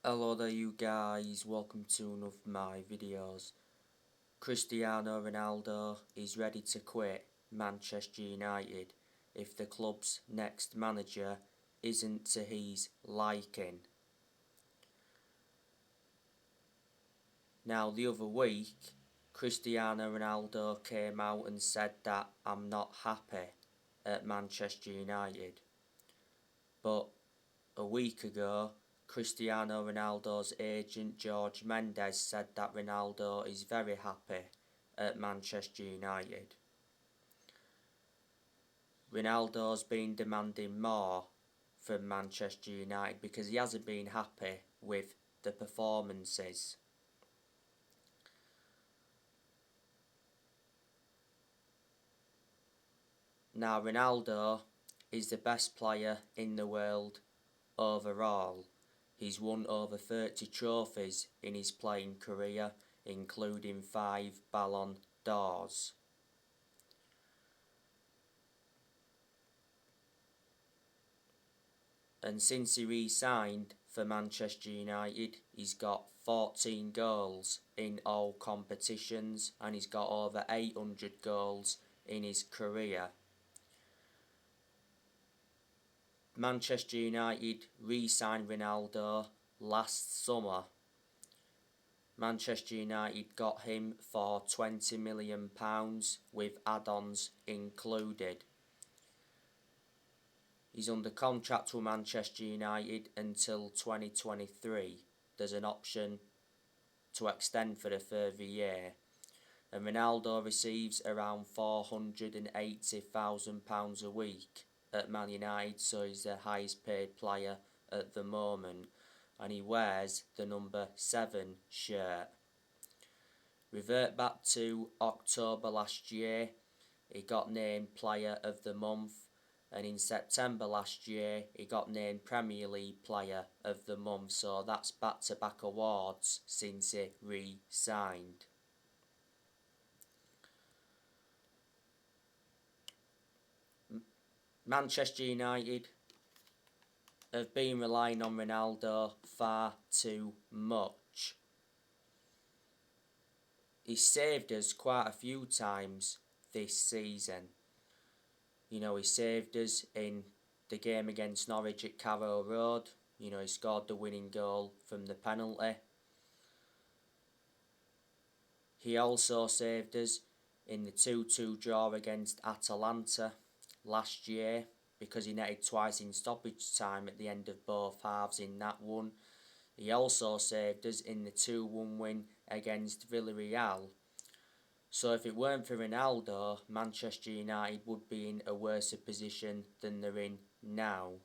Hello there you guys, welcome to one of my videos. Cristiano Ronaldo is ready to quit Manchester United if the club's next manager isn't to his liking. Now the other week, Cristiano Ronaldo came out and said that I'm not happy at Manchester United. But a week ago, Cristiano Ronaldo's agent George Mendes said that Ronaldo is very happy at Manchester United. Ronaldo's been demanding more from Manchester United because he hasn't been happy with the performances. Now Ronaldo is the best player in the world overall. He's won over 30 trophies in his playing career, including 5 Ballon d'Ors. And since he re-signed for Manchester United, he's got 14 goals in all competitions and he's got over 800 goals in his career. Manchester United re-signed Ronaldo last summer. Manchester United got him for £20 million with add-ons included. He's under contract with Manchester United until 2023. There's an option to extend for a further year. And Ronaldo receives around £480,000 a week at Man United, so he's the highest paid player at the moment. And he wears the number 7 shirt. Revert back to October last year, he got named Player of the Month, and in September last year he got named Premier League Player of the Month, so that's back-to-back awards since he re-signed. Manchester United have been relying on Ronaldo far too much. He's saved us quite a few times this season. You know, he saved us in the game against Norwich at Carrow Road. You know, he scored the winning goal from the penalty. He also saved us in the 2-2 draw against Atalanta last year because he netted twice in stoppage time at the end of both halves in that one. He also saved us in the 2-1 win against Villarreal. So if it weren't for Ronaldo, Manchester United would be in a worse position than they're in now.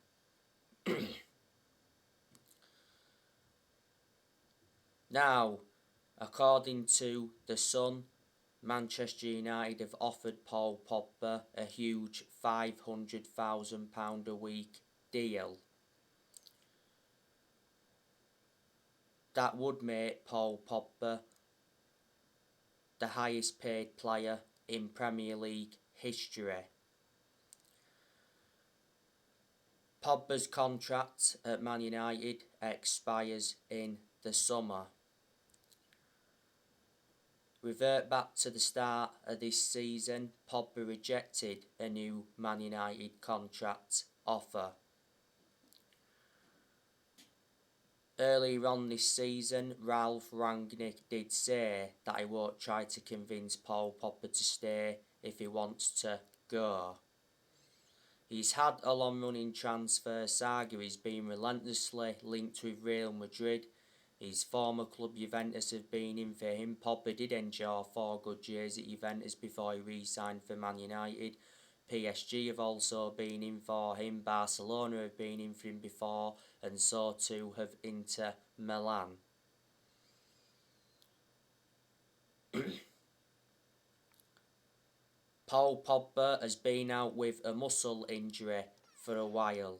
Now, according to The Sun, Manchester United have offered Paul Pogba a huge £500,000 a week deal. That would make Paul Pogba the highest paid player in Premier League history. Pogba's contract at Man United expires in the summer. Revert back to the start of this season, Pogba rejected a new Man United contract offer. Earlier on this season, Ralph Rangnick did say that he won't try to convince Paul Pogba to stay if he wants to go. He's had a long-running transfer saga. He's been relentlessly linked with Real Madrid. His former club Juventus have been in for him. Pogba did endure 4 good years at Juventus before he re-signed for Man United. PSG have also been in for him. Barcelona have been in for him before, and so too have Inter Milan. Paul Pogba has been out with a muscle injury for a while.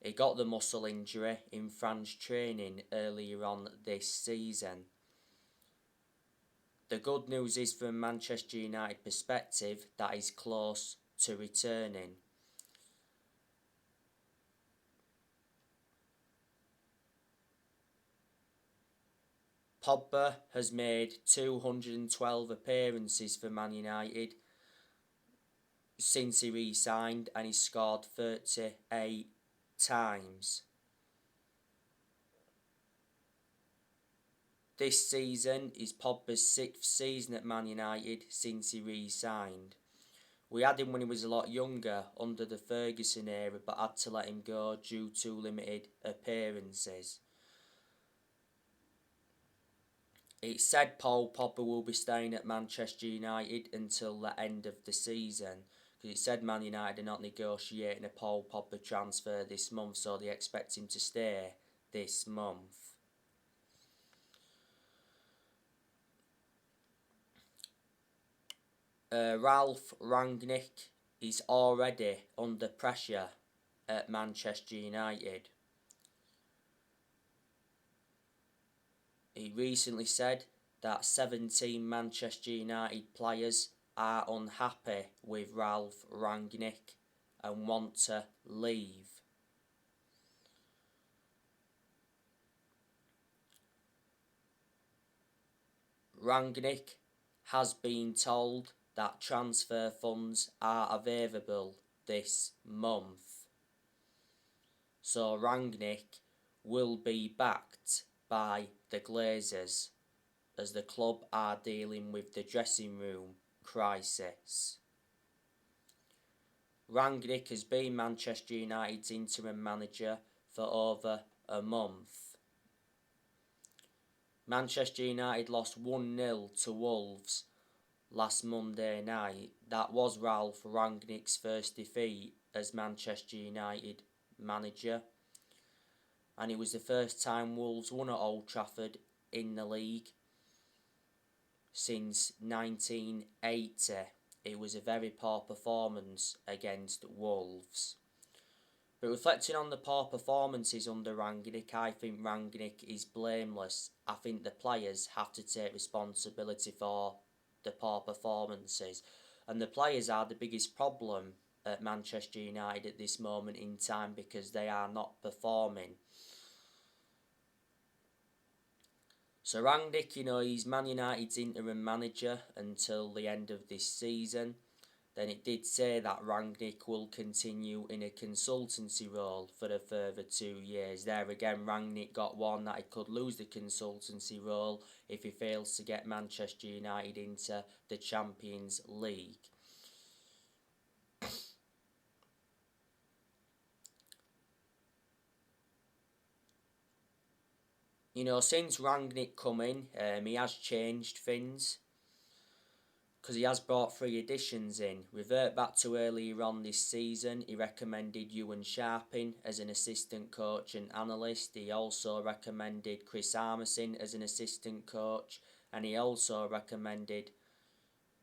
He got the muscle injury in France training earlier on this season. The good news is, from Manchester United perspective, that he's close to returning. Pogba has made 212 appearances for Man United since he re-signed, and he scored 38 times. This season is Pogba's 6th season at Man United since he re-signed. We had him when he was a lot younger under the Ferguson era, but had to let him go due to limited appearances. It's said Paul Pogba will be staying at Manchester United until the end of the season, because it said Man United are not negotiating a Paul Pogba transfer this month, so they expect him to stay this month. Ralph Rangnick is already under pressure at Manchester United. He recently said that 17 Manchester United players are unhappy with Ralph Rangnick and want to leave. Rangnick has been told that transfer funds are available this month. So Rangnick will be backed by the Glazers, as the club are dealing with the dressing room crisis. Rangnick has been Manchester United's interim manager for over a month. Manchester United lost 1-0 to Wolves last Monday night. That was Ralph Rangnick's first defeat as Manchester United manager, and it was the first time Wolves won at Old Trafford in the league since 1980. It was a very poor performance against Wolves. But reflecting on the poor performances under Rangnick, I think Rangnick is blameless. I think the players have to take responsibility for the poor performances, and the players are the biggest problem at Manchester United at this moment in time, because they are not performing. So Rangnick, he's Man United's interim manager until the end of this season. Then it did say that Rangnick will continue in a consultancy role for a further 2 years. There again, Rangnick got warned that he could lose the consultancy role if he fails to get Manchester United into the Champions League. Since Rangnick come in, he has changed things, because he has brought 3 additions in. Revert back to earlier on this season, he recommended Ewan Sharping as an assistant coach and analyst. He also recommended Chris Armisen as an assistant coach, and he also recommended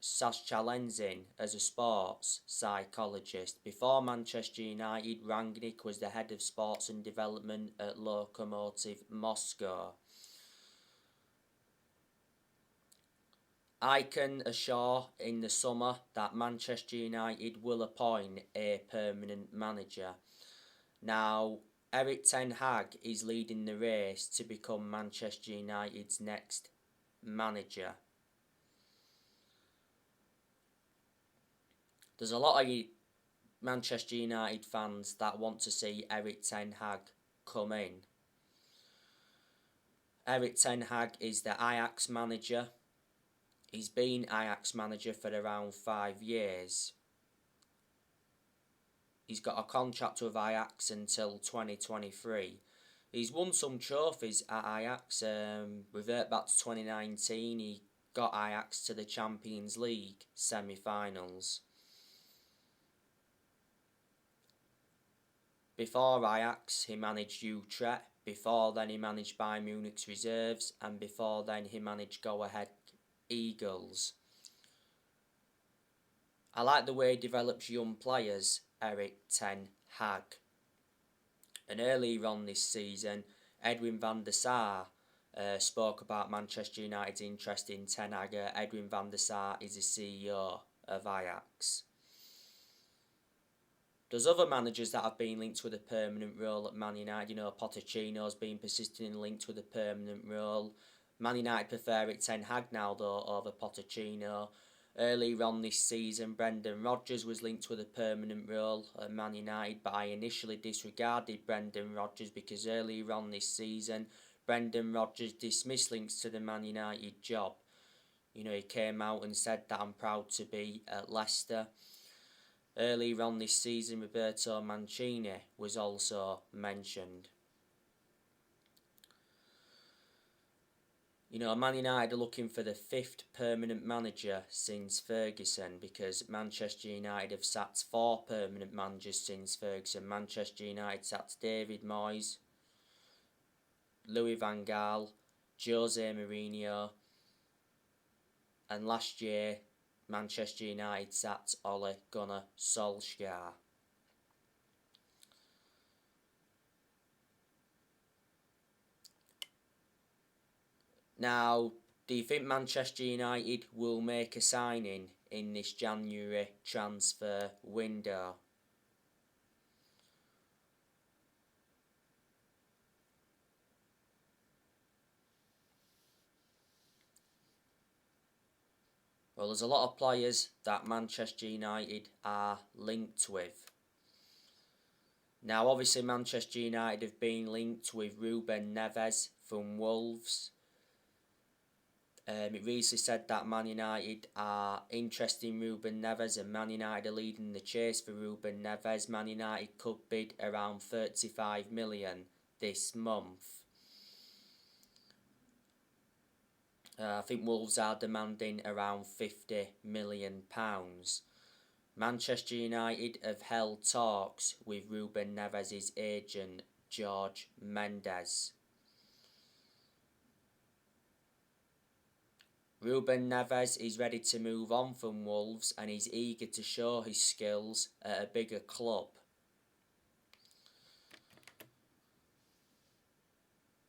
Sascha Lenzin as a sports psychologist. Before Manchester United, Rangnick was the head of sports and development at Lokomotiv Moscow. I can assure in the summer that Manchester United will appoint a permanent manager. Now, Erik ten Hag is leading the race to become Manchester United's next manager. There's a lot of Manchester United fans that want to see Erik ten Hag come in. Erik ten Hag is the Ajax manager. He's been Ajax manager for around 5 years. He's got a contract with Ajax until 2023. He's won some trophies at Ajax. Revert back to 2019, he got Ajax to the Champions League semi-finals. Before Ajax, he managed Utrecht. Before then, he managed Bayern Munich's reserves. And before then, he managed Go Ahead Eagles. I like the way he develops young players, Erik ten Hag. And earlier on this season, Edwin van der Sar spoke about Manchester United's interest in ten Hag. Edwin van der Sar is the CEO of Ajax. There's other managers that have been linked with a permanent role at Man United. Pochettino's been persistent and linked with a permanent role. Man United prefer it Ten Hag now though over Pochettino. Earlier on this season, Brendan Rodgers was linked with a permanent role at Man United, but I initially disregarded Brendan Rodgers because earlier on this season, Brendan Rodgers dismissed links to the Man United job. You know, he came out and said that I'm proud to be at Leicester. Earlier on this season, Roberto Mancini was also mentioned. You know, Man United are looking for the 5th permanent manager since Ferguson, because Manchester United have sacked 4 permanent managers since Ferguson. Manchester United sacked David Moyes, Louis van Gaal, Jose Mourinho, and last year Manchester United sacked Ole Gunnar Solskjaer. Now, do you think Manchester United will make a signing in this January transfer window? Well, there's a lot of players that Manchester United are linked with. Now, obviously, Manchester United have been linked with Ruben Neves from Wolves. It recently said that Man United are interested in Ruben Neves, and Man United are leading the chase for Ruben Neves. Man United could bid around 35 million this month. I think Wolves are demanding around £50 million. Manchester United have held talks with Ruben Neves' agent, George Mendes. Ruben Neves is ready to move on from Wolves and is eager to show his skills at a bigger club.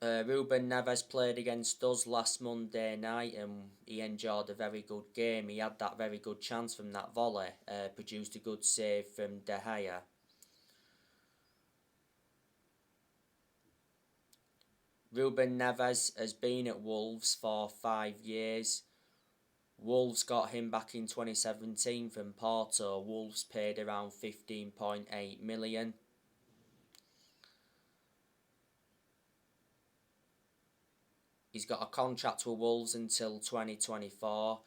Ruben Neves played against us last Monday night and he enjoyed a very good game. He had that very good chance from that volley, produced a good save from De Gea. Ruben Neves has been at Wolves for 5 years. Wolves got him back in 2017 from Porto. Wolves paid around 15.8 million. He's got a contract with Wolves until 2024.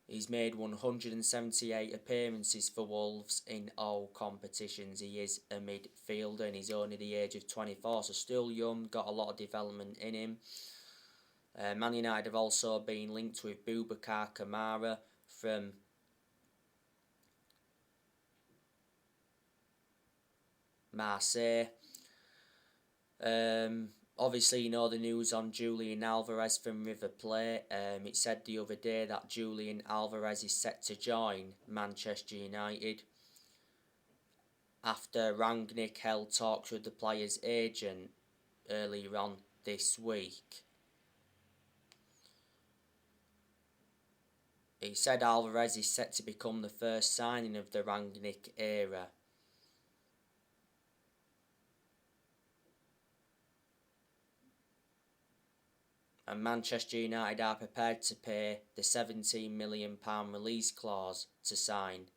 He's made 178 appearances for Wolves in all competitions. He is a midfielder and he's only the age of 24, so still young, got a lot of development in him. Man United have also been linked with Boubacar Kamara from Marseille. Obviously, you know the news on Julian Alvarez from River Plate. It said the other day that Julian Alvarez is set to join Manchester United after Rangnick held talks with the player's agent earlier on this week. He said Alvarez is set to become the first signing of the Rangnick era. And Manchester United are prepared to pay the £17 million release clause to sign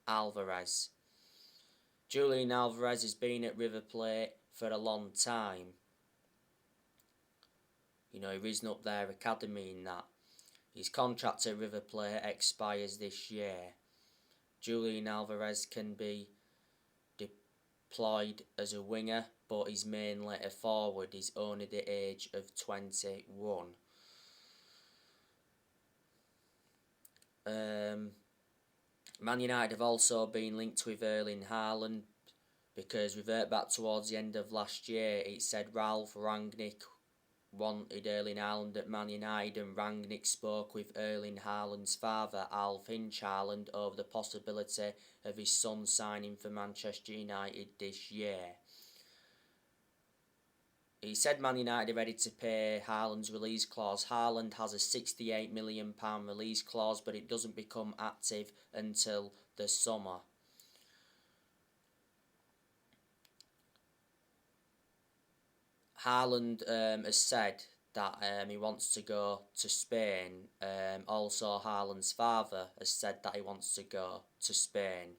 Alvarez. Julian Alvarez has been at River Plate for a long time. You know, he risen up their academy in that. His contract at River Plate expires this year. Julian Alvarez can be deployed as a winger, but he's mainly a forward. He's only the age of 21. Man United have also been linked with Erling Haaland, because revert back towards the end of last year, it said Ralph Rangnick wanted Erling Haaland at Man United, and Rangnick spoke with Erling Haaland's father, Alf Hinch Haaland, over the possibility of his son signing for Manchester United this year. He said Man United are ready to pay Haaland's release clause. Haaland has a £68 million release clause, but it doesn't become active until the summer. Haaland has said that he wants to go to Spain. Also, Haaland's father has said that he wants to go to Spain.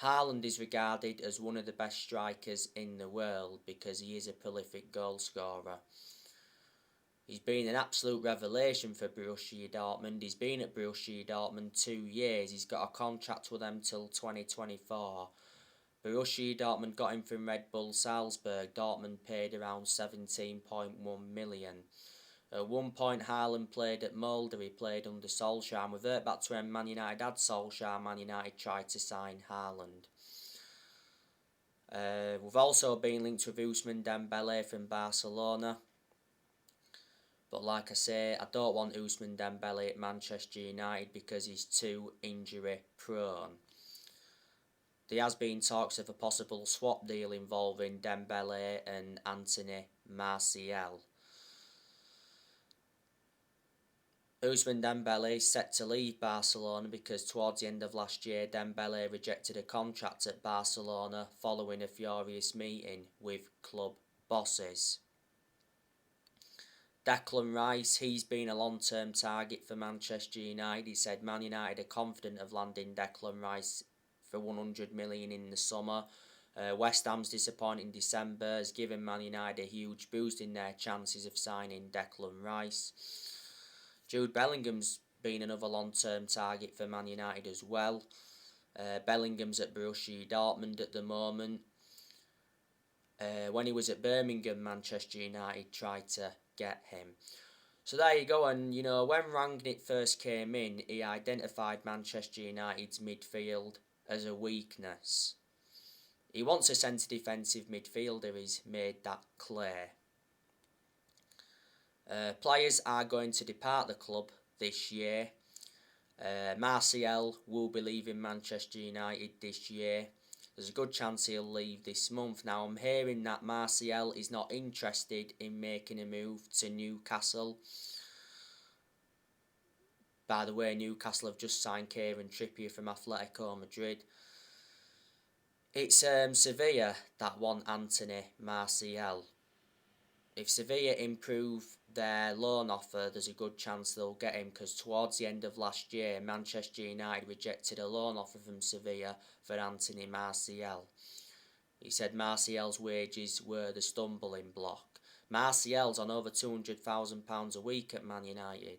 Haaland is regarded as one of the best strikers in the world because he is a prolific goal scorer. He's been an absolute revelation for Borussia Dortmund. He's been at Borussia Dortmund 2 years. He's got a contract with them till 2024. Borussia Dortmund got him from Red Bull Salzburg. Dortmund paid around 17.1 million. At one point, Haaland played at Mulder. He played under Solskjaer. And revert back to when Man United had Solskjaer. Man United tried to sign Haaland. We've also been linked with Ousmane Dembele from Barcelona. But like I say, I don't want Ousmane Dembele at Manchester United because he's too injury prone. There has been talks of a possible swap deal involving Dembele and Anthony Martial. Ousmane Dembele is set to leave Barcelona because towards the end of last year, Dembele rejected a contract at Barcelona following a furious meeting with club bosses. Declan Rice, he's been a long-term target for Manchester United. He said Man United are confident of landing Declan Rice for 100 million in the summer. West Ham's disappointing December has given Man United a huge boost in their chances of signing Declan Rice. Jude Bellingham's been another long-term target for Man United as well. Bellingham's at Borussia Dortmund at the moment. When he was at Birmingham, Manchester United tried to get him. So there you go, and you know, when Rangnick first came in, he identified Manchester United's midfield as a weakness. He wants a centre defensive midfielder, he's made that clear. Players are going to depart the club this year. Martial will be leaving Manchester United this year. There's a good chance he'll leave this month. Now, I'm hearing that Martial is not interested in making a move to Newcastle. By the way, Newcastle have just signed Kieran Trippier from Atletico Madrid. It's Sevilla that want Anthony Martial. If Sevilla improve their loan offer, there's a good chance they'll get him, because towards the end of last year, Manchester United rejected a loan offer from Sevilla for Anthony Martial. He said Martial's wages were the stumbling block. Martial's on over £200,000 a week at Man United.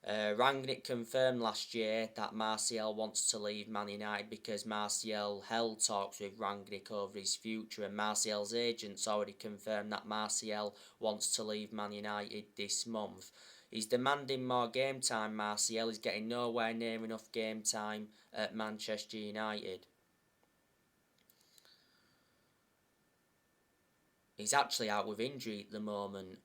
Rangnick confirmed last year that Martial wants to leave Man United because Martial held talks with Rangnick over his future, and Martial's agents already confirmed that Martial wants to leave Man United this month. He's demanding more game time. Martial is getting nowhere near enough game time at Manchester United. He's actually out with injury at the moment.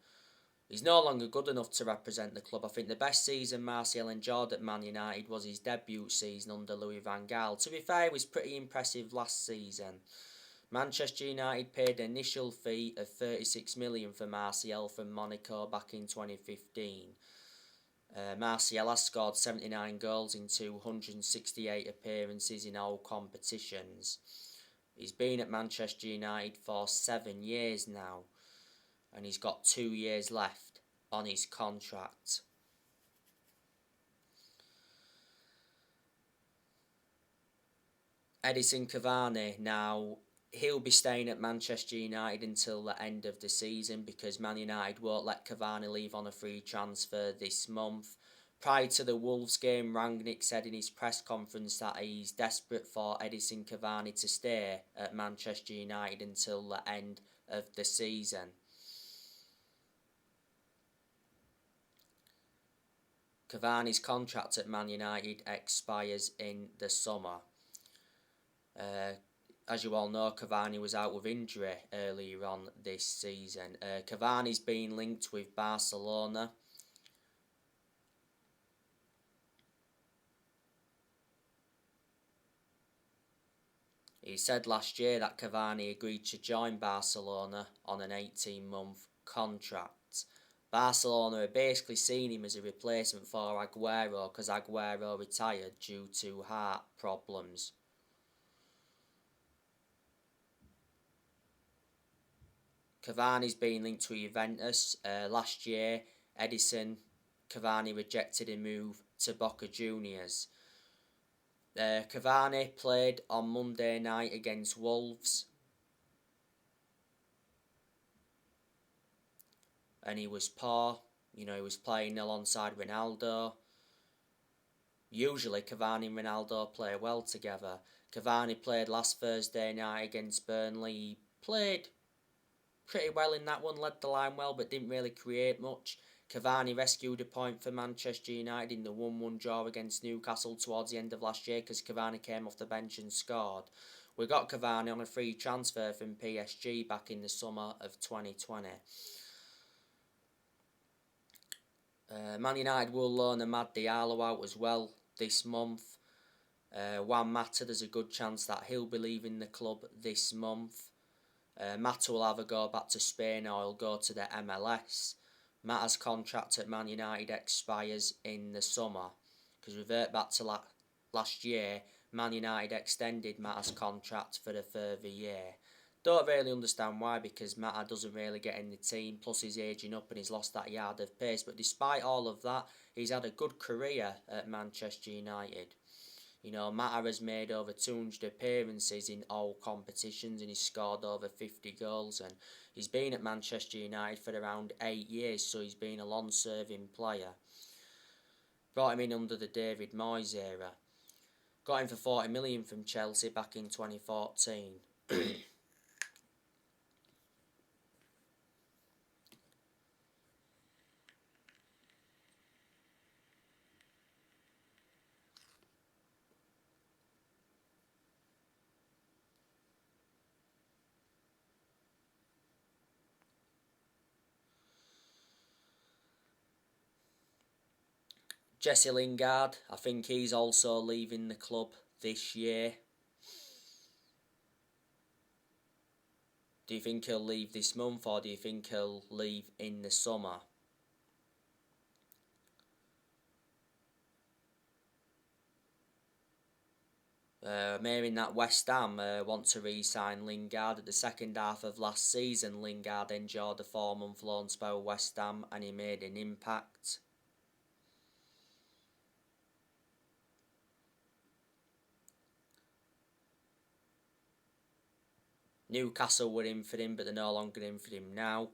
He's no longer good enough to represent the club. I think the best season Martial enjoyed at Man United was his debut season under Louis van Gaal. To be fair, he was pretty impressive last season. Manchester United paid an initial fee of 36 million for Martial from Monaco back in 2015. Martial has scored 79 goals in 268 appearances in all competitions. He's been at Manchester United for 7 years now, and he's got 2 years left on his contract. Edison Cavani, now he'll be staying at Manchester United until the end of the season because Man United won't let Cavani leave on a free transfer this month. Prior to the Wolves game, Rangnick said in his press conference that he's desperate for Edison Cavani to stay at Manchester United until the end of the season. Cavani's contract at Man United expires in the summer. As you all know, Cavani was out with injury earlier on this season. Cavani's been linked with Barcelona. He said last year that Cavani agreed to join Barcelona on an 18-month contract. Barcelona are basically seeing him as a replacement for Aguero because Aguero retired due to heart problems. Cavani's been linked to Juventus. Last year, Edison Cavani rejected a move to Boca Juniors. Cavani played on Monday night against Wolves, and he was poor. He was playing alongside Ronaldo. Usually Cavani and Ronaldo play well together. Cavani played last Thursday night against Burnley. He played pretty well in that one, led the line well, but didn't really create much. Cavani rescued a point for Manchester United in the 1-1 draw against Newcastle towards the end of last year because Cavani came off the bench and scored. We got Cavani on a free transfer from PSG back in the summer of 2020. Man United will loan Amad Diallo out as well this month. Juan Mata, there's a good chance that he'll be leaving the club this month. Mata will either go back to Spain or he'll go to the MLS. Mata's contract at Man United expires in the summer. Because revert back to last year, Man United extended Mata's contract for a further year. Don't really understand why, because Mata doesn't really get in the team, plus he's ageing up and he's lost that yard of pace. But despite all of that, he's had a good career at Manchester United. Mata has made over 200 appearances in all competitions and he's scored over 50 goals. And he's been at Manchester United for around 8 years, so he's been a long-serving player. Brought him in under the David Moyes era. Got him for 40 million from Chelsea back in 2014. Jesse Lingard, I think he's also leaving the club this year. Do you think he'll leave this month, or do you think he'll leave in the summer? Maybe that West Ham want to re-sign Lingard. At the second half of last season, Lingard endured a 4-month loan spell at West Ham and he made an impact. Newcastle were in for him, but they're no longer in for him now.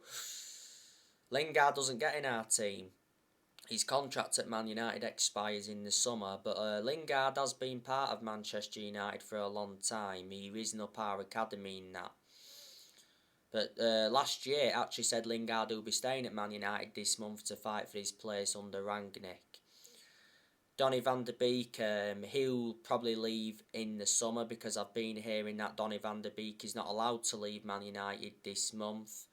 Lingard doesn't get in our team. His contract at Man United expires in the summer, but Lingard has been part of Manchester United for a long time. He risen up our academy in that. But last year it actually said Lingard will be staying at Man United this month to fight for his place under Rangnick. Donny van der Beek, he'll probably leave in the summer because I've been hearing that Donny van der Beek is not allowed to leave Man United this month.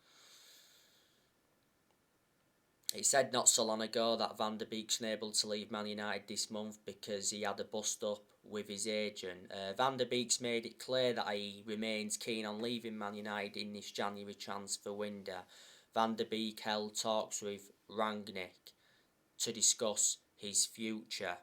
It said not so long ago that Van der Beek's unable to leave Man United this month because he had a bust-up with his agent. Van der Beek's made it clear that he remains keen on leaving Man United in this January transfer window. Van der Beek held talks with Rangnick to discuss his future.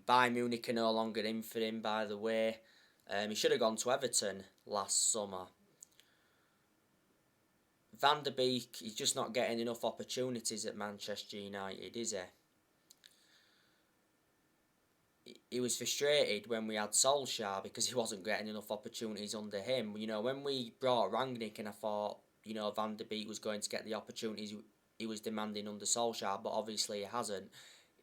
Bayern Munich are no longer in for him, by the way. He should have gone to Everton last summer. Van der Beek, he's just not getting enough opportunities at Manchester United, is he? He was frustrated when we had Solskjaer because he wasn't getting enough opportunities under him. When we brought Rangnick, and I thought, Van der Beek was going to get the opportunities he was demanding under Solskjaer, but obviously he hasn't.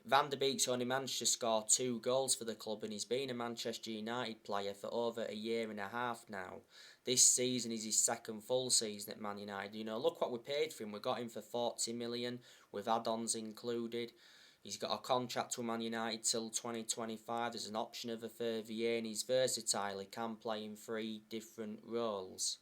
Van der Beek's only managed to score 2 goals for the club, and he's been a Manchester United player for over a year and a half now. This season is his second full season at Man United. Look what we paid for him. We got him for 40 million with add-ons included. He's got a contract with Man United till 2025. There's an option of a further year, and he's versatile. He can play in 3 different roles.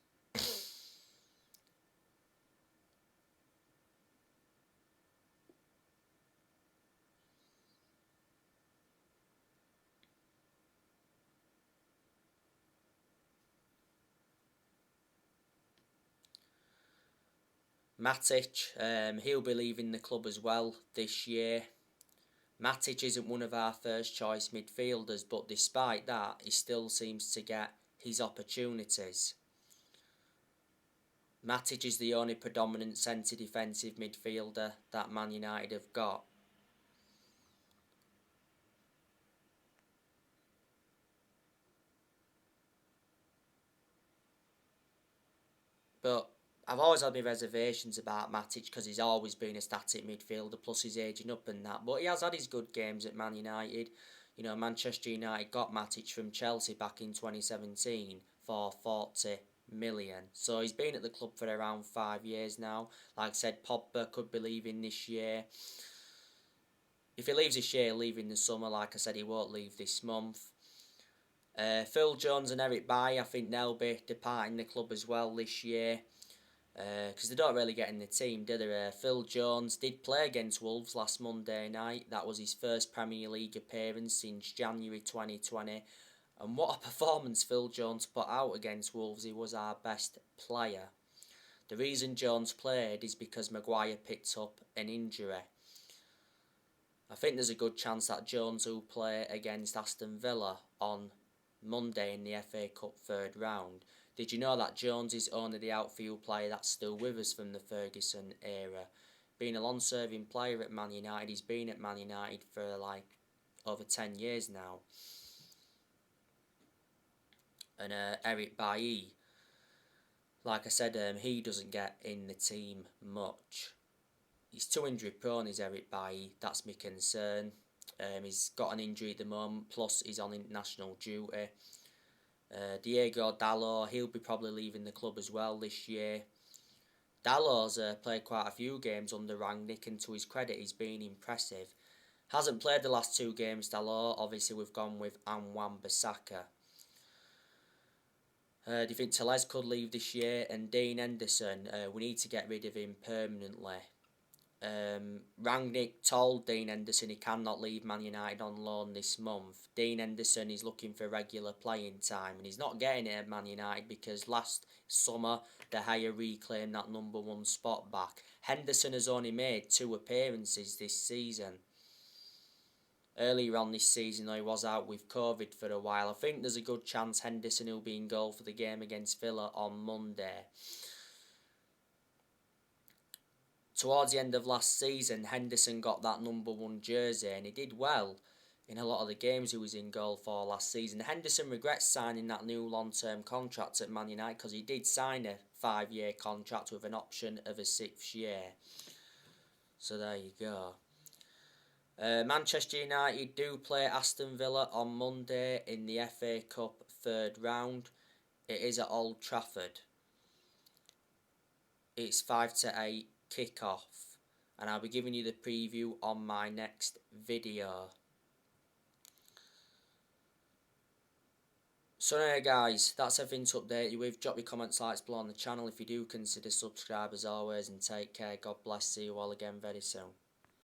Matic, he'll be leaving the club as well this year. Matic isn't one of our first choice midfielders, but despite that, he still seems to get his opportunities. Matic is the only predominant centre defensive midfielder that Man United have got. But I've always had my reservations about Matic because he's always been a static midfielder, plus he's ageing up and that. But he has had his good games at Man United. You know, Manchester United got Matic from Chelsea back in 2017 for 40 million. So he's been at the club for around 5 years now. Like I said, Pogba could be leaving this year. If he leaves this year, he'll leave in the summer. Like I said, he won't leave this month. Phil Jones and Eric Bailly, I think they'll be departing the club as well this year. Because they don't really get in the team, do they? Phil Jones did play against Wolves last Monday night. That was his first Premier League appearance since January 2020. And what a performance Phil Jones put out against Wolves. He was our best player. The reason Jones played is because Maguire picked up an injury. I think there's a good chance that Jones will play against Aston Villa on Monday in the FA Cup third round. Did you know that Jones is only the outfield player that's still with us from the Ferguson era? Being a long-serving player at Man United, he's been at Man United for like over 10 years now. And Eric Bailly, like I said, he doesn't get in the team much. He's too injury prone, is Eric Bailly. That's my concern. He's got an injury at the moment, plus he's on international duty. Diego Dalot, he'll be probably leaving the club as well this year. Dalot's played quite a few games under Rangnick, and to his credit, he's been impressive. Hasn't played the last 2 games, Dalot. Obviously, we've gone with Wan-Bissaka. Do you think Tellez could leave this year? And Dean Henderson, we need to get rid of him permanently. Rangnick told Dean Henderson he cannot leave Man United on loan this month. Dean Henderson is looking for regular playing time, and he's not getting it at Man United because last summer De Gea reclaimed that #1 spot back. Henderson has only made 2 appearances this season. Earlier on this season, though, he was out with COVID for a while. I think there's a good chance Henderson will be in goal for the game against Villa on Monday. Towards the end of last season, Henderson got that #1 jersey, and he did well in a lot of the games he was in goal for last season. Henderson regrets signing that new long-term contract at Man United because he did sign a 5-year contract with an option of a 6th year. So there you go. Manchester United do play Aston Villa on Monday in the FA Cup third round. It is at Old Trafford. It's 5 to 8 kick-off, and I'll be giving you the preview on my next video. So anyway guys, that's everything to update you with. Drop your comments, likes below on the channel if you do consider subscribe as always, and take care. God bless. See you all again very soon.